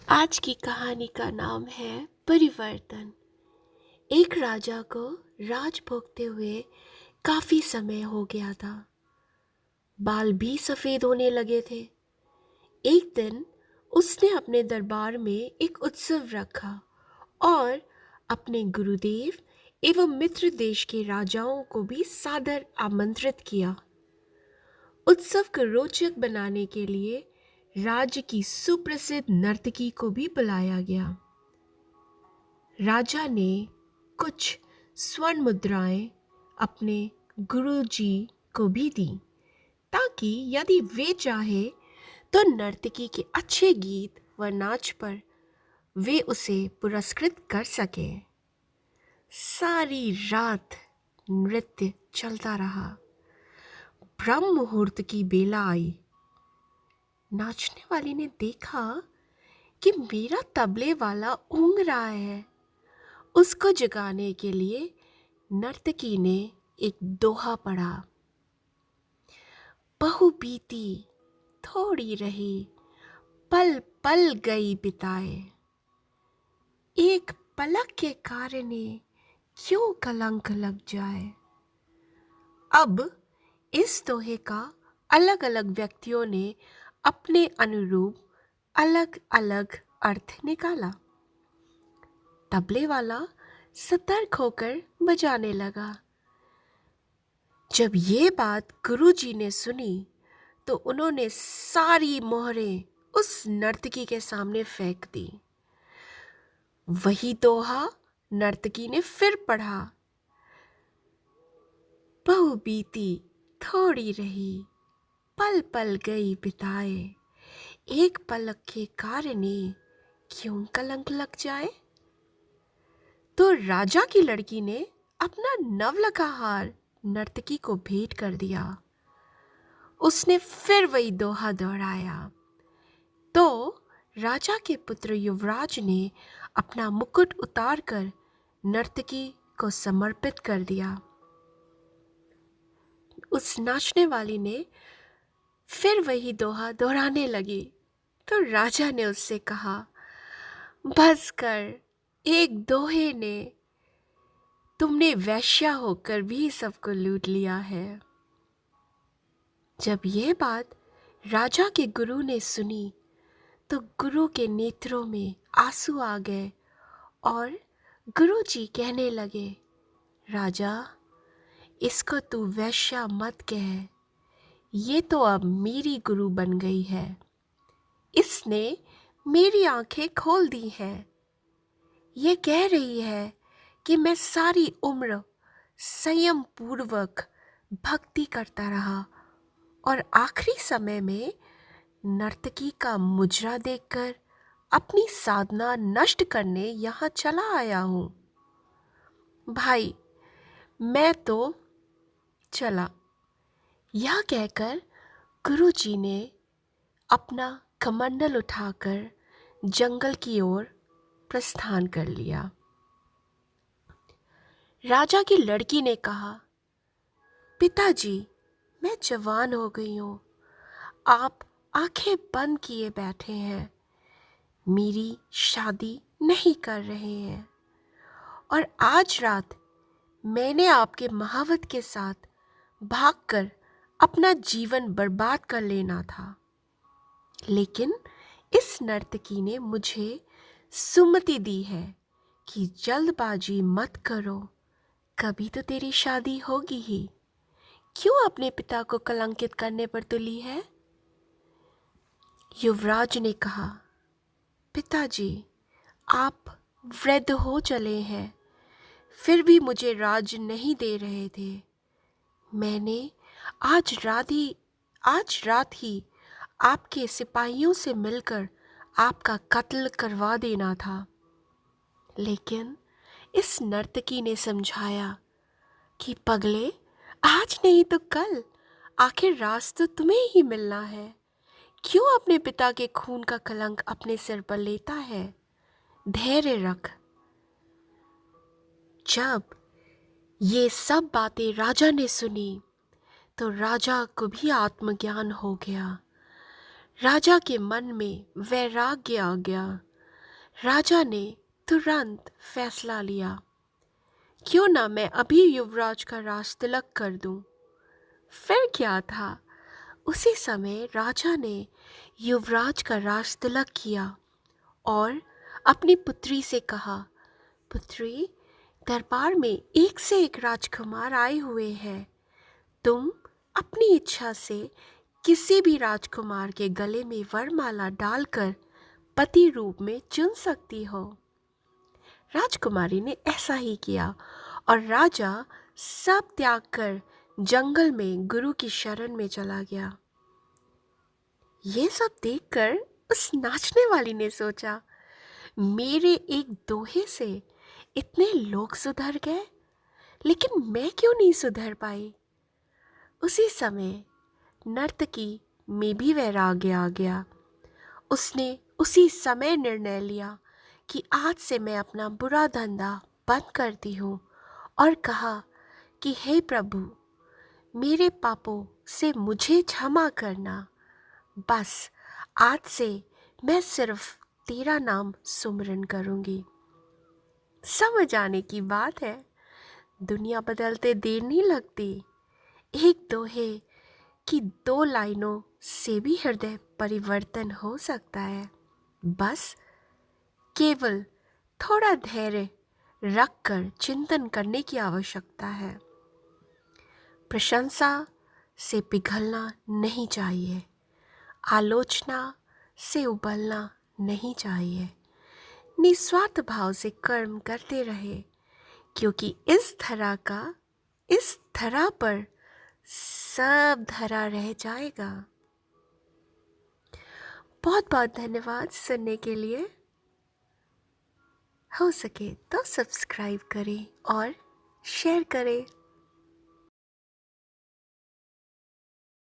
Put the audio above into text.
आज की कहानी का नाम है परिवर्तन। एक राजा को राज भोगते हुए काफी समय हो गया था। बाल भी सफेद होने लगे थे। एक दिन उसने अपने दरबार में एक उत्सव रखा और अपने गुरुदेव एवं मित्र देश के राजाओं को भी सादर आमंत्रित किया। उत्सव को रोचक बनाने के लिए राज्य की सुप्रसिद्ध नर्तकी को भी बुलाया गया। राजा ने कुछ स्वर्ण मुद्राएं अपने गुरुजी को भी दी ताकि यदि वे चाहे तो नर्तकी के अच्छे गीत व नाच पर वे उसे पुरस्कृत कर सके। सारी रात नृत्य चलता रहा। ब्रह्म मुहूर्त की बेला आई। नाचने वाली ने देखा कि मेरा तबले वाला ऊँग रहा है। उसको जगाने के लिए नर्तकी ने एक दोहा पढ़ा। बहु बीती थोड़ी रही, पल पल गई बिताए, एक पलक के कारण क्यों कलंक लग जाए। अब इस दोहे का अलग अलग व्यक्तियों ने अपने अनुरूप अलग अलग अर्थ निकाला। तबले वाला सतर्क होकर बजाने लगा। जब ये बात गुरुजी ने सुनी तो उन्होंने सारी मोहरें उस नर्तकी के सामने फेंक दी। वही दोहा नर्तकी ने फिर पढ़ा। बहु बीती थोड़ी रही, पल पल गई बिताए, एक पलक के कारण क्यों कलंक लग जाए। तो राजा की लड़की ने अपना नवलखा हार नर्तकी को भेंट कर दिया। उसने फिर वही दोहा दोहराया तो राजा के पुत्र युवराज ने अपना मुकुट उतारकर नर्तकी को समर्पित कर दिया। उस नाचने वाली ने फिर वही दोहा दोहराने लगी तो राजा ने उससे कहा, बस कर, एक दोहे ने तुमने वेश्या होकर भी सबको लूट लिया है। जब यह बात राजा के गुरु ने सुनी तो गुरु के नेत्रों में आंसू आ गए और गुरुजी कहने लगे, राजा, इसको तू वेश्या मत कह, ये तो अब मेरी गुरु बन गई है। इसने मेरी आंखें खोल दी हैं। ये कह रही है कि मैं सारी उम्र संयम पूर्वक भक्ति करता रहा और आखिरी समय में नर्तकी का मुजरा देखकर अपनी साधना नष्ट करने यहाँ चला आया हूँ। भाई, मैं तो चला। यह कहकर गुरुजी ने अपना कमंडल उठाकर जंगल की ओर प्रस्थान कर लिया। राजा की लड़की ने कहा, पिताजी, मैं जवान हो गई हूँ। आप आंखें बंद किए बैठे हैं, मेरी शादी नहीं कर रहे हैं और आज रात मैंने आपके महावत के साथ भागकर अपना जीवन बर्बाद कर लेना था, लेकिन इस नर्तकी ने मुझे सुमति दी है कि जल्दबाजी मत करो, कभी तो तेरी शादी होगी ही। क्यों अपने पिता को कलंकित करने पर तुली है? युवराज ने कहा, पिताजी, आप वृद्ध हो चले हैं, फिर भी मुझे राज नहीं दे रहे थे। मैंने आज रात ही आपके सिपाहियों से मिलकर आपका कत्ल करवा देना था, लेकिन इस नर्तकी ने समझाया कि पगले, आज नहीं तो कल आखिर राज तो तुम्हें ही मिलना है। क्यों अपने पिता के खून का कलंक अपने सिर पर लेता है? धैर्य रख। जब ये सब बातें राजा ने सुनी तो राजा को भी आत्मज्ञान हो गया। राजा के मन में वैराग्य आ गया राजा ने तुरंत फैसला लिया, क्यों ना मैं अभी युवराज का राज तिलक कर दूं। फिर क्या था, उसी समय राजा ने युवराज का राज तिलक किया और अपनी पुत्री से कहा, पुत्री, दरबार में एक से एक राजकुमार आए हुए हैं। तुम अपनी इच्छा से किसी भी राजकुमार के गले में वरमाला डालकर पति रूप में चुन सकती हो। राजकुमारी ने ऐसा ही किया और राजा सब त्याग कर जंगल में गुरु की शरण में चला गया। ये सब देखकर उस नाचने वाली ने सोचा, मेरे एक दोहे से इतने लोग सुधर गए, लेकिन मैं क्यों नहीं सुधर पाई। उसी समय नर्तकी में भी वैराग्य आ गया। उसने उसी समय निर्णय लिया कि आज से मैं अपना बुरा धंधा बंद करती हूँ और कहा कि हे प्रभु, मेरे पापों से मुझे क्षमा करना। बस आज से मैं सिर्फ तेरा नाम सुमिरन करूँगी। समझ आने की बात है, दुनिया बदलते देर नहीं लगती। एक दोहे की 2 लाइनों से भी हृदय परिवर्तन हो सकता है। बस केवल थोड़ा धैर्य रखकर चिंतन करने की आवश्यकता है। प्रशंसा से पिघलना नहीं चाहिए, आलोचना से उबलना नहीं चाहिए। निस्वार्थ भाव से कर्म करते रहे, क्योंकि इस धरा पर सब धरा रह जाएगा। बहुत बहुत धन्यवाद सुनने के लिए। हो सके तो सब्सक्राइब करें और शेयर करें।